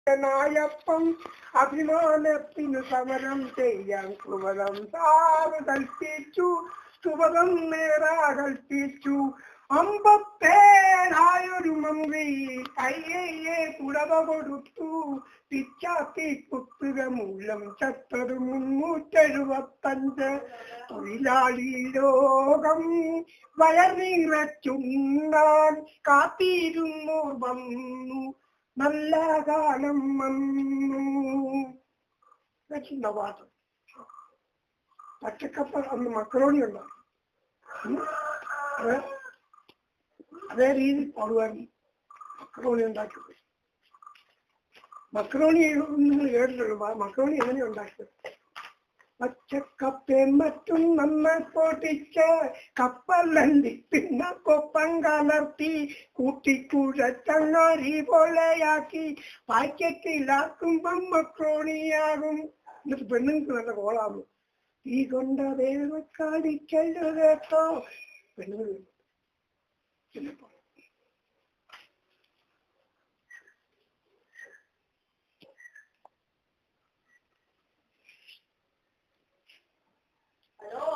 നായപ്പം അഭിമാനത്തിന് സമരം ചെയ്യാൻ സുവരം സാറ് കൽപ്പിച്ചു, സുവരം നേരാ കൽപ്പിച്ചു. അമ്പത്തേഴായൊരു മന്ത്രി അയ്യേ പുടവ കൊടുത്തു. പിച്ചാത്തി കുത്തുക മൂലം ചത്തത് 375. തൊഴിലാളി ലോകം വയറിറച്ചുണ്ണാൻ കാത്തിരുന്നോർ വന്നു, നല്ല കാലം വന്നു. പാട്ട് പച്ചക്കപ്പ അന്ന് മക്രോണി ഉണ്ടാകും. അതേ രീതിയിൽ പാടുവാൻ മക്രോണി ഉണ്ടാക്കി. മക്രോണി നിങ്ങൾ കേട്ടിട്ടുള്ളൂ. മക്രോണി എങ്ങനെ ഉണ്ടാക്കിയത്? പച്ചക്കപ്പയും മറ്റും നന്നായി പൊട്ടിച്ച് കപ്പലണ്ടി പിന്നെ കൊപ്പം കലർത്തി കൂട്ടിക്കുഴച്ചങ്ങാരി പോലെയാക്കി പാക്കറ്റിലാക്കുമ്പം മക്രോണിയാകും. എന്നിട്ട് പെണ്ണുങ്ങൾക്ക് നല്ല കോളാകും. ഈ കൊണ്ട വേവക്കാടിക്കല്ലോ കേട്ടോ പെണ്ണുങ്ങൾ. Hello.